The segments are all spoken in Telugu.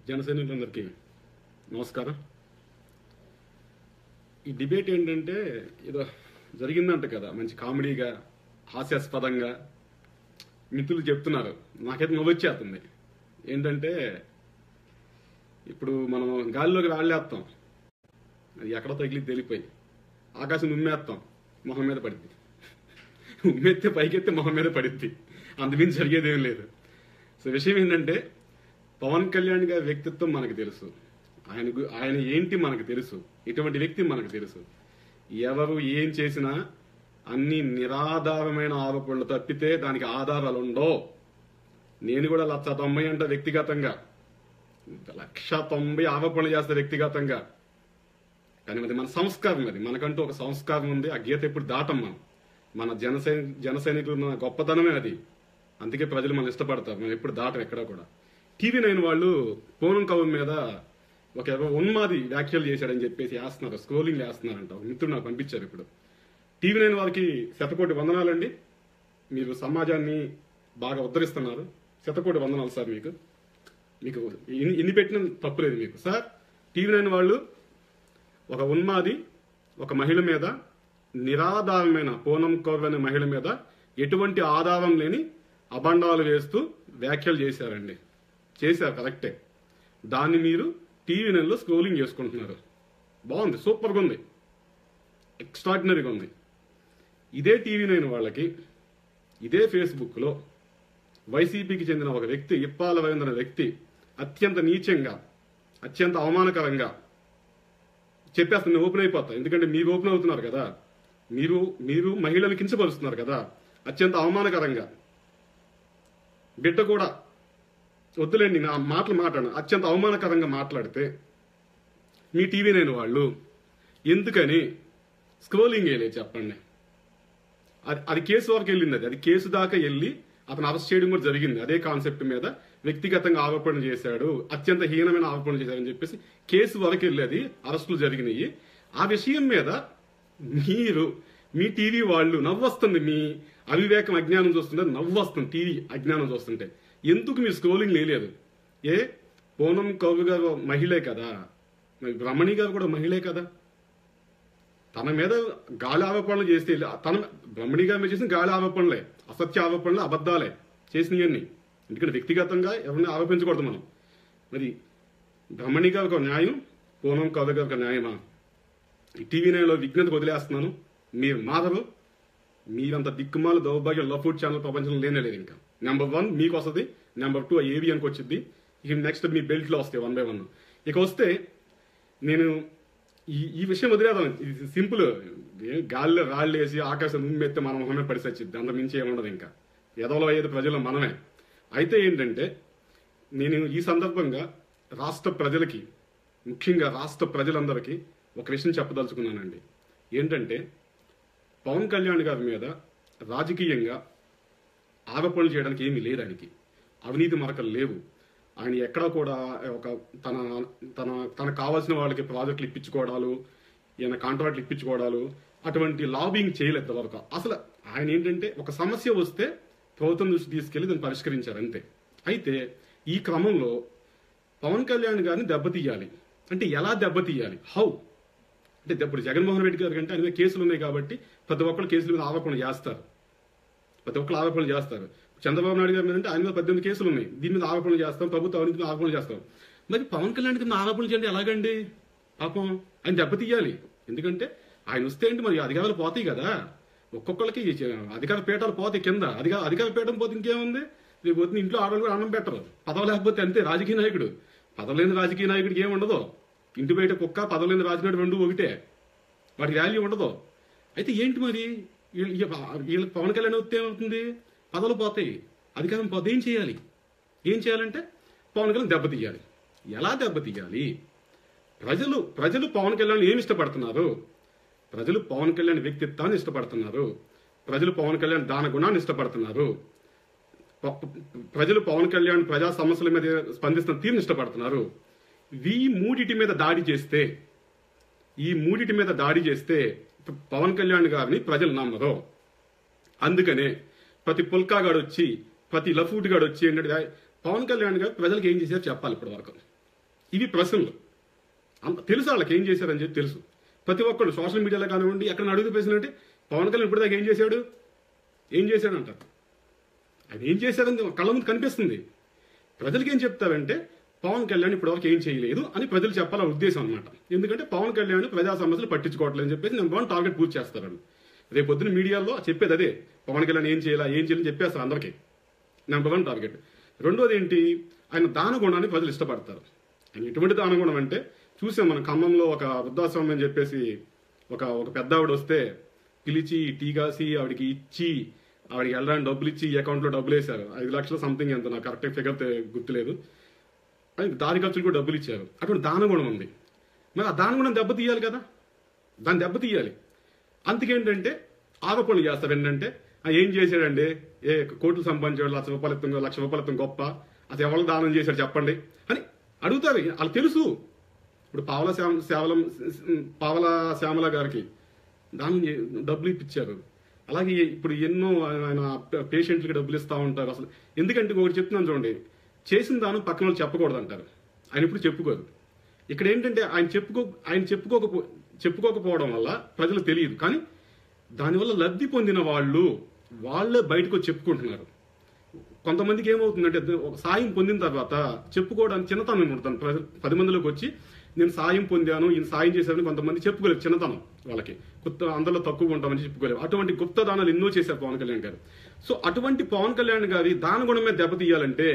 జనసైనికులందరికీ నమస్కారం. ఈ డిబేట్ ఏంటంటే ఏదో జరిగిందంట కదా, మంచి కామెడీగా హాస్యాస్పదంగా మిత్రులు చెప్తున్నారు. నాకైతే నవ్వొచ్చేస్తుంది. ఏంటంటే ఇప్పుడు మనం గాలిలోకి రాళ్ళేస్తాం, అది ఎక్కడో తగిలి తెలిపోయి ఆకాశం ఉమ్మేస్తాం, మొహం మీద పడిద్ది. ఉమ్మెత్తే పైకెత్తే మొహం మీద పడిద్ది, అంతమించి జరిగేది ఏం లేదు. సో విషయం ఏంటంటే, పవన్ కళ్యాణ్ గారి వ్యక్తిత్వం మనకు తెలుసు, ఆయన ఏంటి మనకు తెలుసు, ఇటువంటి వ్యక్తి మనకు తెలుసు. ఎవరు ఏం చేసినా అన్ని నిరాధారమైన ఆరోపణలు తప్పితే దానికి ఆధారాలు ఉండవు. నేను కూడా 190 అంట వ్యక్తిగతంగా, 190 ఆరోపణలు చేస్తా వ్యక్తిగతంగా. కానీ అది మన సంస్కారం, అది మనకంటూ ఒక సంస్కారం ఉంది. ఆ గీత ఎప్పుడు దాటం మనం. మన జనసైనికులు గొప్పతనమే అది. అందుకే ప్రజలు మనం ఇష్టపడతారు, మనం ఎప్పుడు దాటం ఎక్కడా కూడా. TV9 వాళ్ళు పూనం కవుల మీద ఒక ఉన్మాది వ్యాఖ్యలు చేశాడని చెప్పేసి వేస్తున్నారు, స్క్రోలింగ్ వేస్తున్నారంట. ఒక మిత్రుడు నాకు పంపించారు. ఇప్పుడు TV9 వారికి శతకోటి వందనాలండి. మీరు సమాజాన్ని బాగా ఉద్ధరిస్తున్నారు. శతకోటి వందనాలు సార్. మీకు ఎన్ని పెట్టిన తప్పులేదు మీకు సార్. TV9 వాళ్ళు ఒక ఉన్మాది, ఒక మహిళ మీద, నిరాధారమైన పూనం కౌర్ అనే మహిళ మీద ఎటువంటి ఆధారం లేని అబండాలు వేస్తూ వ్యాఖ్యలు చేశారండి. చేశారు, కరెక్టే. దాన్ని మీరు TV9లో స్క్రోలింగ్ చేసుకుంటున్నారు. బాగుంది, సూపర్గా ఉంది, ఎక్స్ట్రాడినరీగా ఉంది. ఇదే TV9 వాళ్ళకి ఇదే ఫేస్బుక్లో వైసీపీకి చెందిన ఒక వ్యక్తి, ఇప్పాల రవీంద్ర అనే వ్యక్తి అత్యంత నీచంగా, అత్యంత అవమానకరంగా చెప్పేస్తుంది. ఓపెన్ అయిపోతా, ఎందుకంటే మీరు ఓపెన్ అవుతున్నారు కదా, మీరు మహిళలు కించపరుస్తున్నారు కదా. అత్యంత అవమానకరంగా, బిడ్డ కూడా వద్దులేండి నా మాటలు మాట్లాడను, అత్యంత అవమానకరంగా మాట్లాడితే మీ TV9 వాళ్ళు ఎందుకని స్క్రోలింగ్ వేయలేదు చెప్పండి. అది కేసు వరకు వెళ్ళింది. అది కేసు దాకా వెళ్ళి అతను అరెస్ట్ చేయడం కూడా జరిగింది. అదే కాన్సెప్ట్ మీద వ్యక్తిగతంగా ఆరోపణలు చేశాడు, అత్యంత హీనమైన ఆరోపణలు చేశాడని చెప్పేసి కేసు వరకు వెళ్ళేది, అరెస్టులు జరిగినాయి. ఆ విషయం మీద మీ టీవీ వాళ్ళు నవ్వొస్తుంది. మీ అవివేకం, అజ్ఞానం చూస్తుంటే నవ్వొస్తుంది. టీవీ అజ్ఞానం చూస్తుంటే ఎందుకు మీరు స్క్రోలింగ్ లేదు? పూనం కౌర్ గారు మహిళే కదా, రమణి గారు కూడా మహిళే కదా. తన మీద గాలి ఆరోపణలు చేస్తే, రమణి గారి మీద చేసిన గాలి ఆరోపణలే, అసత్య ఆరోపణలు, అబద్ధాలే చేసినవన్నీ. ఎందుకంటే వ్యక్తిగతంగా ఎవరిని ఆరోపించకూడదు మనం. మరి రమణి గారు ఒక న్యాయం, పూనం కౌర్ గారు ఒక న్యాయమా? ఈ TV9లో విజ్ఞతకు వదిలేస్తున్నాను. మీరు మాధరు, మీరంత దిక్కుమాల దౌర్భాగ్య లఫుడ్ ఛానల్ ప్రపంచంలో లేనే లేదు. ఇంకా నెంబర్ 1 మీకు వస్తుంది, నెంబర్ 2 AVNకి వచ్చింది, ఇక నెక్స్ట్ మీ బెల్ట్లో వస్తాయి 1 by 1. ఇక వస్తే నేను ఈ విషయం వదిలేదాను. ఇది సింపుల్, గాలిలో రాళ్ళు వేసి ఆకాశం ఉమ్మెత్తే మన మొహమే పడిసొచ్చింది, అంత మించి ఏముండదు. ఇంకా ఎదవలో అయ్యేది ప్రజలు మనమే. అయితే ఏంటంటే, నేను ఈ సందర్భంగా రాష్ట్ర ప్రజలకి, ముఖ్యంగా రాష్ట్ర ప్రజలందరికీ ఒక విషయం చెప్పదలుచుకున్నానండి. ఏంటంటే, పవన్ కళ్యాణ్ గారి మీద రాజకీయంగా ఆరోపణలు చేయడానికి ఏమీ లేదు. ఆయనకి అవినీతి మరకలు లేవు. ఆయన ఎక్కడా కూడా ఒక తనకు కావాల్సిన వాళ్ళకి ప్రాజెక్టులు ఇప్పించుకోవడాలు, ఈయన కాంట్రాక్ట్లు ఇప్పించుకోవడాలు, అటువంటి లాబింగ్ చేయలేదు వరకు. అసలు ఆయన ఏంటంటే, ఒక సమస్య వస్తే ప్రభుత్వం దృష్టి తీసుకెళ్లి దాన్ని పరిష్కరించారు అంతే. అయితే ఈ క్రమంలో పవన్ కళ్యాణ్ గారిని దెబ్బతీయాలి అంటే ఎలా దెబ్బతీయాలి, హౌ అంటే, ఇప్పుడు జగన్మోహన్ రెడ్డి గారి కంటే ఆయన మీద కేసులు ఉన్నాయి కాబట్టి ప్రతి ఒక్కరు కేసుల మీద ఆరోపణలు చేస్తారు, ప్రతి ఒక్కరు ఆరోపణలు చేస్తారు. చంద్రబాబు నాయుడు గారి మీద అంటే ఆయన మీద 18 కేసులు ఉన్నాయి, దీని మీద ఆరోపణలు చేస్తాం, ప్రభుత్వ అవినీతి మీద ఆరోపణలు చేస్తాం. మరి పవన్ కళ్యాణ్ మీద ఆరోపణలు చేయండి ఎలాగండి? పాపం ఆయన దెబ్బతీయాలి. ఎందుకంటే ఆయన వస్తే ఏంటి, మరి అధికారాలు పోతాయి కదా, ఒక్కొక్కరికి అధికార పీఠాలు పోతాయి కింద. అధికార పీఠం పోతే ఇంకేముంది, రేపు పోతే ఇంట్లో ఆడవాళ్ళు కూడా అన్నం పెట్టరు. పదవి లేకపోతే అంతే రాజకీయ నాయకుడు. పదవి లేని రాజకీయ నాయకుడికి ఏముండదు. ఇంటి బయట కుక్క, పదవి లేని రాజకీయ రెండు ఒకటే, వాటికి వాల్యూ ఉండదు. అయితే ఏంటి మరి వీళ్ళకి పవన్ కళ్యాణ్ వస్తే ఏమవుతుంది, పదవులు పోతాయి, అధికారం పోతే ఏం చేయాలంటే పవన్ కళ్యాణ్ దెబ్బతీయాలి. ఎలా దెబ్బతీయాలి? ప్రజలు పవన్ కళ్యాణ్ ఏమి ఇష్టపడుతున్నారు? ప్రజలు పవన్ కళ్యాణ్ వ్యక్తిత్వాన్ని ఇష్టపడుతున్నారు, ప్రజలు పవన్ కళ్యాణ్ దాన గుణాన్ని ఇష్టపడుతున్నారు, ప్రజలు పవన్ కళ్యాణ్ ప్రజా సమస్యల మీద స్పందిస్తున్న తీరుని ఇష్టపడుతున్నారు. ఈ మూడిటి మీద దాడి చేస్తే పవన్ కళ్యాణ్ గారిని ప్రజలు నమ్మరు. అందుకనే ప్రతి పుల్కాగాడు వచ్చి, ప్రతి లఫూట్ గాడు వచ్చి ఏంటంటే, పవన్ కళ్యాణ్ గారు ప్రజలకు ఏం చేశారు చెప్పాలి. ఇప్పటి వరకు ఇవి ప్రశ్నలు. అంత తెలుసు వాళ్ళకి ఏం చేశారని చెప్పి తెలుసు. ప్రతి ఒక్కరు సోషల్ మీడియాలో కానివ్వండి ఎక్కడ అడుగుతూ ప్రశ్నలు అంటే పవన్ కళ్యాణ్ ఇప్పటిదాకా ఏం చేశాడు అంటారు. ఆయన ఏం చేశారని కళ్ళ ముందు కనిపిస్తుంది. ప్రజలకి ఏం చెప్తారంటే పవన్ కళ్యాణ్ ఇప్పటివరకు ఏం చేయలేదు అని ప్రజలు చెప్పాలనే ఉద్దేశం అనమాట. ఎందుకంటే పవన్ కళ్యాణ్ ప్రజా సమస్యలు పట్టించుకోవట్లేదు అని చెప్పేసి నెంబర్ 1 టార్గెట్ పూర్తి చేస్తారు. రేపు పొద్దున మీడియాలో చెప్పేది అదే, పవన్ కళ్యాణ్ ఏం చేయాలని చెప్పేస్తారు అందరికీ. Number 1 target. రెండోది ఏంటి, ఆయన దానగుణాన్ని ప్రజలు ఇష్టపడతారు. ఆయన ఎటువంటి దానగుణం అంటే చూసాం మనం ఖమ్మంలో ఒక వృద్ధాశ్రమం అని చెప్పేసి ఒక పెద్ద ఆవిడ వస్తే పిలిచి టీ కాసి ఆవిడకి ఇచ్చి ఆవిడకి వెళ్ళడానికి డబ్బులు ఇచ్చి అకౌంట్లో డబ్బులు వేశారు. 5 లక్షలు సంథింగ్ ఎంత, నాకు కరెక్ట్ ఫిగర్ గుర్తులేదు. దాని ఖర్చులు కూడా డబ్బులు ఇచ్చారు. అటువంటి దానగుణం ఉంది. మరి ఆ దానగుణం దెబ్బతీయాలి కదా, దాన్ని దెబ్బతీయాలి. అందుకేంటంటే ఆరోపణలు చేస్తారు. ఏంటంటే ఏం చేశాడండి, కోట్లు సంపాదించాడు, లక్ష రూపాయలు గొప్ప, అసలు ఎవరు దానం చేశాడు చెప్పండి అని అడుగుతారు. వాళ్ళకి తెలుసు. ఇప్పుడు పావల శ్యామల గారికి దానం డబ్బులు ఇప్పించారు. అలాగే ఇప్పుడు ఎన్నో ఆయన పేషెంట్లకి డబ్బులు ఇస్తూ ఉంటారు. అసలు ఎందుకంటే ఒకటి చెప్తున్నాను చూడండి, చేసిన దానం పక్కన వాళ్ళు చెప్పకూడదు అంటారు. ఆయన ఇప్పుడు చెప్పుకోరు. ఇక్కడ ఏంటంటే ఆయన చెప్పుకోకపోవడం వల్ల ప్రజలు తెలియదు, కానీ దానివల్ల లబ్ధి పొందిన వాళ్ళే బయటకు వచ్చి చెప్పుకుంటున్నారు. కొంతమందికి ఏమవుతుందంటే సాయం పొందిన తర్వాత చెప్పుకోవడానికి చిన్నతనం ఉంటుంది. 10 మందిలోకి వచ్చి నేను సాయం పొందాను, ఈయన సాయం చేశానని కొంతమంది చెప్పుకోలేరు. చిన్నతనం వాళ్ళకి అందరిలో తక్కువ ఉంటామని చెప్పుకోలేరు. అటువంటి గుప్త దానాలు ఎన్నో చేశారు పవన్ కళ్యాణ్ గారు. సో అటువంటి పవన్ కళ్యాణ్ గారి దానగుణం మీద దెబ్బతీయాలంటే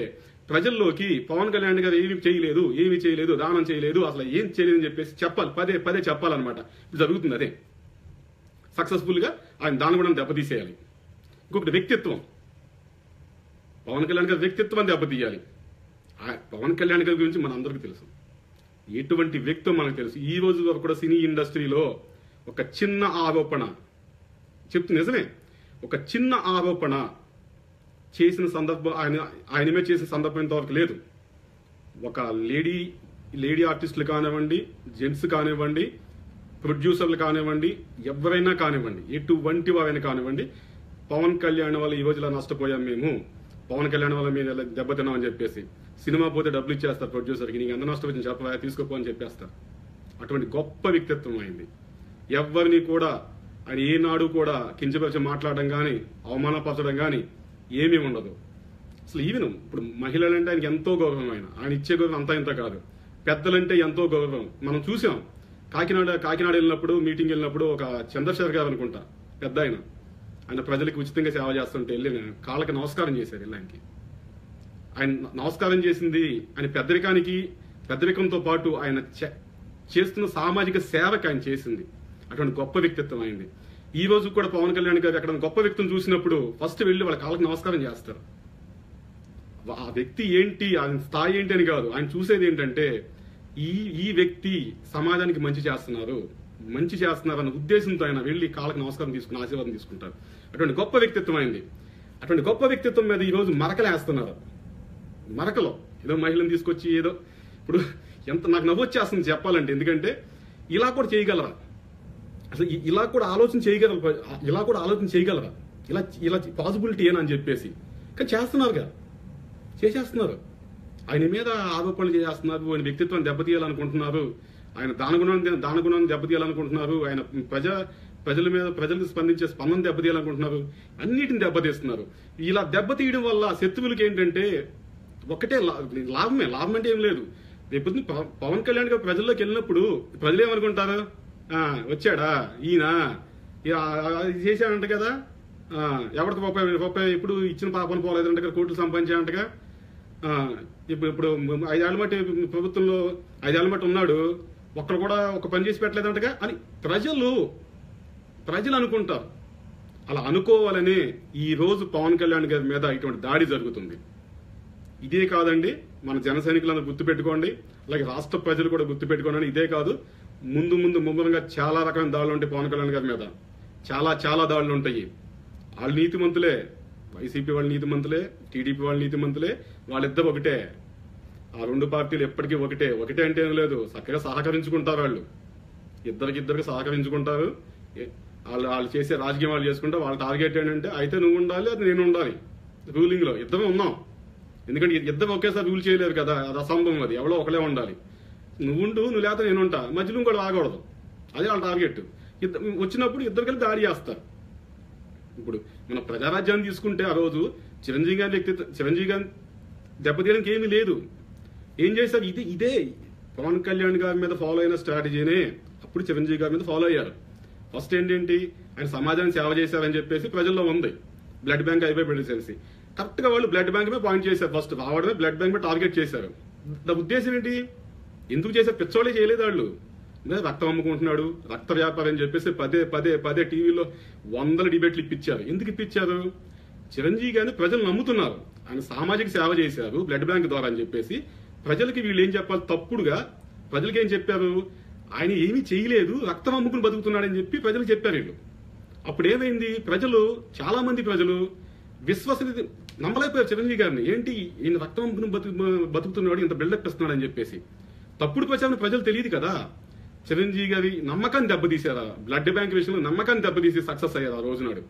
ప్రజల్లోకి పవన్ కళ్యాణ్ గారు ఏమి చేయలేదు, దానం చేయలేదు, అసలు ఏం చేయలేదు అని చెప్పేసి చెప్పాలి, పదే చెప్పాలన్నమాట. ఇప్పుడు జరుగుతుంది అదే. సక్సెస్ఫుల్ గా ఆయన దానగుణం దెబ్బతీసేయాలి. ఇంకొకటి వ్యక్తిత్వం, పవన్ కళ్యాణ్ గారి వ్యక్తిత్వం దెబ్బతీయాలి. పవన్ కళ్యాణ్ గారి గురించి మన అందరికీ తెలుసు, ఎటువంటి వ్యక్తి మనకు తెలుసు. ఈ రోజు వరకు కూడా సినీ ఇండస్ట్రీలో ఒక చిన్న ఆరోపణ నిజమే, ఒక చిన్న ఆరోపణ చేసిన సందర్భం ఆయన మీద చేసిన సందర్భం ఇంతవరకు లేదు. ఒక లేడీ ఆర్టిస్టులు కానివ్వండి, జెంట్స్ కానివ్వండి, ప్రొడ్యూసర్లు కానివ్వండి, ఎవరైనా కానివ్వండి, ఎటువంటి వారైనా కానివ్వండి, పవన్ కళ్యాణ్ వల్ల ఈ రోజు ఇలా నష్టపోయాం మేము, పవన్ కళ్యాణ్ వల్ల మేము ఇలా దెబ్బతిన్నామని చెప్పేసి సినిమా పోతే డబ్బులు ఇచ్చేస్తారు ప్రొడ్యూసర్కి, నీకు ఎంత నష్టపోయింది చెప్పరా తీసుకోపో అని చెప్పేస్తారు. అటువంటి గొప్ప వ్యక్తిత్వం అయింది. ఎవరిని కూడా ఆయన ఏనాడు కూడా కించపరిచి మాట్లాడడం కానీ అవమానపరచడం కానీ ఏమీ ఉండదు. అసలు ఈవెన్ ఇప్పుడు మహిళలంటే ఆయనకి ఎంతో గౌరవం. ఆయన ఇచ్చే గౌరవం అంతా ఇంత కాదు. పెద్దలంటే ఎంతో గౌరవం. మనం చూసాం కాకినాడ వెళ్ళినప్పుడు, మీటింగ్ వెళ్ళినప్పుడు ఒక చంద్రశేఖర్ గారు అనుకుంటా పెద్ద ఆయన ప్రజలకు ఉచితంగా సేవ చేస్తుంటే వెళ్ళి కాళ్ళకి నమస్కారం చేశారు. ఆయన నమస్కారం చేసింది ఆయన పెద్దరికంతో పాటు ఆయన చేస్తున్న సామాజిక సేవకి ఆయన చేసింది. అటువంటి గొప్ప వ్యక్తిత్వం అయింది. ఈ రోజు కూడా పవన్ కళ్యాణ్ గారు అక్కడ గొప్ప వ్యక్తిని చూసినప్పుడు ఫస్ట్ వెళ్ళి వాళ్ళ కాళ్ళకి నమస్కారం చేస్తారు. ఆ వ్యక్తి ఏంటి, ఆయన స్థాయి ఏంటి అని కాదు, ఆయన చూసేది ఏంటంటే ఈ వ్యక్తి సమాజానికి మంచి చేస్తున్నారు అన్న ఉద్దేశంతో ఆయన వెళ్ళి కాళ్ళకి నమస్కారం తీసుకుని ఆశీర్వాదం తీసుకుంటారు. అటువంటి గొప్ప వ్యక్తిత్వం అయింది. అటువంటి గొప్ప వ్యక్తిత్వం మీద ఈ రోజు మరకలేస్తున్నారు. మరకలో ఏదో మహిళను తీసుకొచ్చి ఏదో ఇప్పుడు ఎంత నాకు నవ్వు వచ్చేస్తుంది చెప్పాలంటే. ఎందుకంటే ఇలా కూడా చేయగలరా, అసలు ఇలా కూడా ఆలోచన చేయగలరా, ఇలా పాసిబిలిటీ ఏనని చెప్పేసి. కానీ చేసేస్తున్నారు. ఆయన మీద ఆరోపణలు చేస్తున్నారు, ఆయన వ్యక్తిత్వాన్ని దెబ్బతీయాలనుకుంటున్నారు, ఆయన దానగుణాన్ని దెబ్బతీయాలనుకుంటున్నారు, ఆయన ప్రజలకు స్పందించే స్పందన దెబ్బతీయాలనుకుంటున్నారు, అన్నిటిని దెబ్బతీస్తున్నారు. ఇలా దెబ్బతీయడం వల్ల శత్రువులకి ఏంటంటే ఒకటే లాభం అంటే ఏం లేదు. రేపు పవన్ కళ్యాణ్ గారు ప్రజల్లోకి వెళ్ళినప్పుడు ప్రజలు ఏమనుకుంటారు, వచ్చాడా ఈయన చేశాడంట కదా, ఎవరికి రూపాయి ఇప్పుడు ఇచ్చిన పాపను పోలేదంట కదా, కోట్లు సంపాదించాడంటగా, ఇప్పుడు 5 ఏళ్ల మట్టి ప్రభుత్వంలో 5 ఏళ్ల మట్టి ఉన్నాడు, ఒక్కరు కూడా ఒక పని చేసి పెట్టలేదంటగా అని ప్రజలు అనుకుంటారు. అలా అనుకోవాలని ఈ రోజు పవన్ కళ్యాణ్ గారి మీద ఇటువంటి దాడి జరుగుతుంది. ఇదే కాదండి, మన జన సైనికులను గుర్తుపెట్టుకోండి, అలాగే రాష్ట్ర ప్రజలు కూడా గుర్తుపెట్టుకోండి. ఇదే కాదు, ముందు ముమ్మరంగా చాలా రకమైన దాడులు ఉంటాయి పవన్ కళ్యాణ్ గారి మీద. చాలా దాడులు ఉంటాయి. వాళ్ళు నీతిమంతులే, వైసీపీ వాళ్ళు నీతిమంతులే, టీడీపీ వాళ్ళు నీతిమంతులే, వాళ్ళిద్దరు ఒకటే. ఆ 2 పార్టీలు ఎప్పటికీ ఒకటే అంటే ఏం లేదు, చక్కగా సహకరించుకుంటారు. వాళ్ళు ఇద్దరికి సహకరించుకుంటారు. వాళ్ళు చేసే రాజకీయం వాళ్ళు చేసుకుంటారు. వాళ్ళ టార్గెట్ ఏంటంటే అయితే నువ్వు ఉండాలి, అది నేను ఉండాలి, రూలింగ్ లో ఇద్దరం ఉన్నాం. ఎందుకంటే ఇద్దరు ఒకేసారి రూల్ చేయలేరు కదా, అది అసంభవం. అది ఎవరో ఒకలే ఉండాలి. నువ్వు లేకపోతే నేను ఉంటా, మధ్యలో కూడా ఆగకూడదు. అదే వాళ్ళ టార్గెట్. వచ్చినప్పుడు ఇద్దరు కలిసి దాడి చేస్తారు. ఇప్పుడు మన ప్రజారాజ్యాన్ని తీసుకుంటే ఆ రోజు చిరంజీవి గారి దెబ్బతీయడానికి ఏమీ లేదు. ఏం చేశారు? ఇదే పవన్ కళ్యాణ్ గారి మీద ఫాలో అయిన స్ట్రాటజీనే అప్పుడు చిరంజీవి గారి మీద ఫాలో అయ్యారు. ఫస్ట్ ఏంటి, ఆయన సమాజానికి సేవ చేశారని చెప్పేసి ప్రజల్లో ఉంది. బ్లడ్ బ్యాంక్ అయిపోయి పెట్టేసేసి కరెక్ట్ గా వాళ్ళు బ్లడ్ బ్యాంక్ మీద పాయింట్ చేశారు. ఫస్ట్ రావడమే బ్లడ్ బ్యాంక్ మీద టార్గెట్ చేశారు. దాని ఉద్దేశం ఏంటి? ఎందుకు చేశారు? పిచ్చోళ్ళే చేయలేదు వాళ్ళు. రక్తం అమ్ముకుంటున్నాడు, రక్త వ్యాపారం అని చెప్పేసి పదే టీవీలో 100 డిబేట్లు ఇప్పించారు. ఎందుకు ఇప్పించారు? చిరంజీవి గారిని ప్రజలు నమ్ముతున్నారు. ఆయన సామాజిక సేవ చేశారు బ్లడ్ బ్యాంక్ ద్వారా అని చెప్పేసి ప్రజలకి వీళ్ళు ఏం చెప్పాలి? తప్పుడుగా ప్రజలకి ఏం చెప్పారు? ఆయన ఏమీ చేయలేదు, రక్తం అమ్ముకుని బతుకుతున్నాడని చెప్పి ప్రజలకు చెప్పారు వీళ్ళు. అప్పుడు ఏమైంది? చాలా మంది ప్రజలు విశ్వసనీయ నమ్మలేకపోయారు చిరంజీవి గారిని. ఏంటి ఈయన రక్తం అమ్ముకుని బతుకుతున్నాడు, ఇంత బిల్డప్ ఇస్తున్నాడు అని చెప్పేసి. తప్పుడు ప్రచారం ప్రజలు తెలియదు కదా. చిరంజీవి గారి నమ్మకాన్ని దెబ్బతీశారా? బ్లడ్ బ్యాంక్ విషయంలో నమ్మకాన్ని దెబ్బతీసి సక్సెస్ అయ్యారు ఆ రోజునాడు.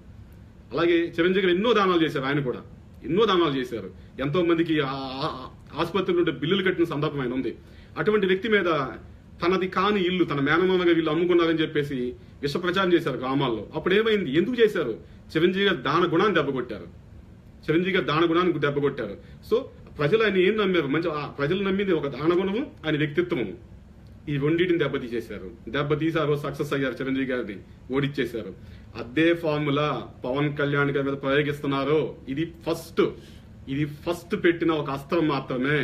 అలాగే చిరంజీవి గారు ఎన్నో దానాలు చేశారు. ఆయన కూడా ఎన్నో దానాలు చేశారు. ఎంతో మందికి ఆసుపత్రులు ఉంటే బిల్లులు కట్టిన సందర్భం ఆయన ఉంది. అటువంటి వ్యక్తి మీద తనది కాని ఇల్లు తన మేనమామగా వీళ్ళు అమ్ముకున్నారని చెప్పేసి విష ప్రచారం చేశారు గ్రామాల్లో. అప్పుడు ఏమైంది? ఎందుకు చేశారు? చిరంజీవి గారు దాన గుణాన్ని దెబ్బకొట్టారు. సో ప్రజలు ఆయన ఏం నమ్మారు? ప్రజలు నమ్మింది ఒక దాన గుణము, ఆయన వ్యక్తిత్వము. ఈ రెండింటిని దెబ్బతీసి ఆ రోజు సక్సెస్ అయ్యారు. చిరంజీవి గారిని ఓడిచ్చేశారు. అదే ఫార్ములా పవన్ కళ్యాణ్ గారి మీద ప్రయోగిస్తున్నారు. ఇది ఫస్ట్ పెట్టిన ఒక అస్త్రం మాత్రమే.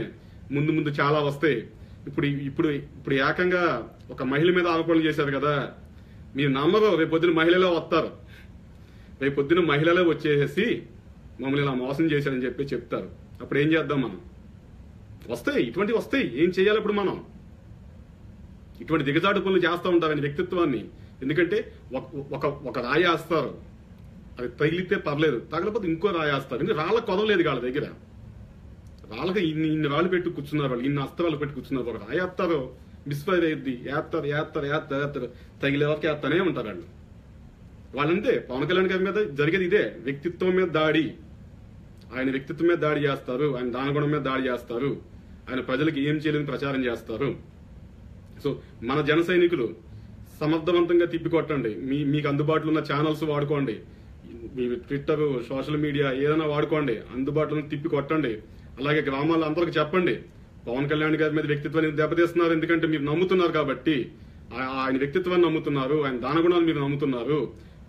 ముందు చాలా వస్తాయి. ఇప్పుడు ఏకంగా ఒక మహిళ మీద ఆరోపణలు చేశారు కదా. మీరు నమ్మరు, రేపొద్దున మహిళలే వస్తారు. రేపొద్దున మహిళలే వచ్చేసి మమ్మల్ని ఇలా మోసం చేశారని చెప్పి చెప్తారు. అప్పుడు ఏం చేద్దాం మనం? ఇటువంటివి వస్తాయి. ఏం చేయాలి ఇప్పుడు మనం? ఇటువంటి దిగజాటు పనులు చేస్తూ ఉంటారు ఆయన వ్యక్తిత్వాన్ని. ఎందుకంటే ఒక రాయి వేస్తారు, అది తగిలితే పర్లేదు, తగలపోతే ఇంకో రాయి వేస్తారు. ఎందుకంటే రాళ్ళకు కొదవలేదు వాళ్ళ దగ్గర. రాళ్ళకి ఇన్ని రాళ్ళు పెట్టి కూర్చున్నారు వాళ్ళు, ఇన్ని అస్త్రాలు పెట్టి కూర్చున్నారు. ఒక రాయి వేస్తారు, మిస్ఫైర్ అయ్యిద్ది, ఏస్తారు, తగిలే వరకు వేస్తానే ఉంటారు వాళ్ళంతే. పవన్ కళ్యాణ్ గారి మీద జరిగేది ఇదే, వ్యక్తిత్వం మీద దాడి. ఆయన వ్యక్తిత్వం మీద దాడి చేస్తారు, ఆయన దానగుణం మీద దాడి చేస్తారు, ఆయన ప్రజలకు ఏం చేయలేని ప్రచారం చేస్తారు. సో మన జన సైనికులు సమర్థవంతంగా తిప్పికొట్టండి. మీకు అందుబాటులో ఉన్న ఛానల్స్ వాడుకోండి, మీ ట్విట్టర్, సోషల్ మీడియా ఏదైనా వాడుకోండి, అందుబాటులో తిప్పి కొట్టండి. అలాగే గ్రామాల్లో అందరికి చెప్పండి, పవన్ కళ్యాణ్ గారి మీద వ్యక్తిత్వాన్ని దెబ్బతీస్తున్నారు. ఎందుకంటే మీరు నమ్ముతున్నారు కాబట్టి, ఆయన వ్యక్తిత్వాన్ని నమ్ముతున్నారు, ఆయన దానగుణాలు మీరు నమ్ముతున్నారు,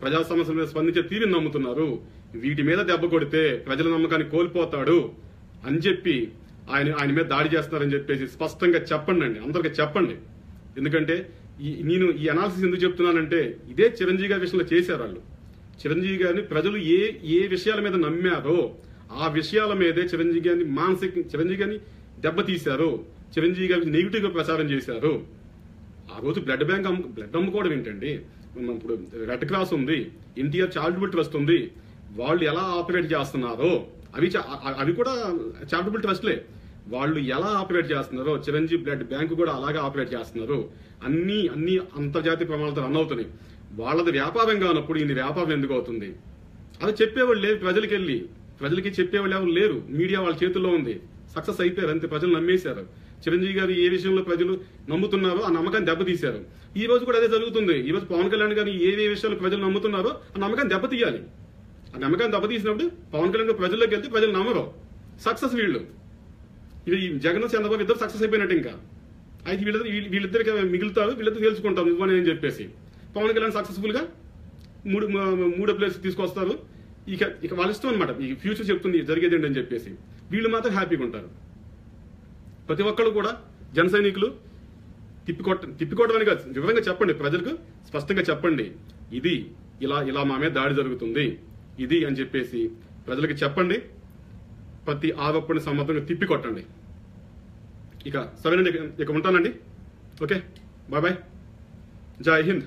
ప్రజా సమస్యల మీద స్పందించే తీరుని నమ్ముతున్నారు. వీటి మీద దెబ్బ కొడితే ప్రజల నమ్మకాన్ని కోల్పోతాడు అని చెప్పి ఆయన మీద దాడి చేస్తున్నారని చెప్పేసి స్పష్టంగా చెప్పండి, అందరికి చెప్పండి. ఎందుకంటే నేను ఈ అనాలిసిస్ ఎందుకు చెప్తున్నానంటే, ఇదే చిరంజీవి గారి విషయంలో చేశారు వాళ్ళు. చిరంజీవి గారిని ప్రజలు ఏ విషయాల మీద నమ్మారో ఆ విషయాల మీదే చిరంజీవి గారిని దెబ్బతీశారు. చిరంజీవి గారికి నెగిటివ్ గా ప్రచారం చేశారు. ఆ రోజు బ్లడ్ అమ్ముకోవడం ఏంటండి? ఇప్పుడు రెడ్ క్రాస్ ఉంది, ఎన్టీఆర్ చారిటబుల్ ట్రస్ట్ ఉంది, వాళ్ళు ఎలా ఆపరేట్ చేస్తున్నారో అవి కూడా చారిటబుల్ ట్రస్ట్లే. వాళ్ళు ఎలా ఆపరేట్ చేస్తున్నారో చిరంజీవి బ్లడ్ బ్యాంక్ కూడా అలాగే ఆపరేట్ చేస్తున్నారు. అన్ని అంతర్జాతీయ ప్రమాణాలతో రన్ అవుతున్నాయి. వాళ్ళది వ్యాపారం కానప్పుడు ఈయన వ్యాపారం ఎందుకు అవుతుంది? అది చెప్పేవాళ్ళు లేదు. ప్రజలకి చెప్పేవాళ్ళు ఎవరు లేరు. మీడియా వాళ్ళ చేతుల్లో ఉంది. సక్సెస్ అయిపోయారు అంతే. ప్రజలు నమ్మేశారు. చిరంజీవి గారు ఏ విషయంలో ప్రజలు నమ్ముతున్నారో ఆ నమ్మకాన్ని దెబ్బతీశారు. ఈ రోజు కూడా అదే జరుగుతుంది. ఈ రోజు పవన్ కళ్యాణ్ గారిని ఏ విషయాలు ప్రజలు నమ్ముతున్నారో ఆ నమ్మకాన్ని దెబ్బతీయాలి. ఆ నమ్మకాన్ని దెబ్బతీసినప్పుడు పవన్ కళ్యాణ్ గారు ప్రజల్లోకి వెళ్తే ప్రజలు నమ్మరు. సక్సెస్ వీళ్ళు. ఇవి జగన్ చంద్రబాబు ఇద్దరు సక్సెస్ అయిపోయినట్టు. ఇంకా అయితే వీళ్ళిద్దరికి మిగులుతారు, వీళ్ళిద్దరు తెలుసుకుంటారు నువ్వని అని చెప్పేసి పవన్ కళ్యాణ్ సక్సెస్ఫుల్ గా మూడో ప్లేస్ తీసుకొస్తారు. ఇక వాళ్ళ ఇష్టం అనమాట. ఈ ఫ్యూచర్ చెప్తుంది జరిగేది ఏంటని చెప్పేసి. వీళ్ళు మాత్రం హ్యాపీగా ఉంటారు. ప్రతి ఒక్కళ్ళు కూడా జన సైనికులు తిప్పికొట్టడానికి వివరంగా చెప్పండి, ప్రజలకు స్పష్టంగా చెప్పండి. ఇది ఇలా మా మీద దాడి జరుగుతుంది ఇది అని చెప్పేసి ప్రజలకు చెప్పండి. ప్రతి ఆరోపణ సమర్థంగా తిప్పికొట్టండి. ఇక సరేనండి, ఇక ఉంటానండి. Okay, bye. జై హింద్.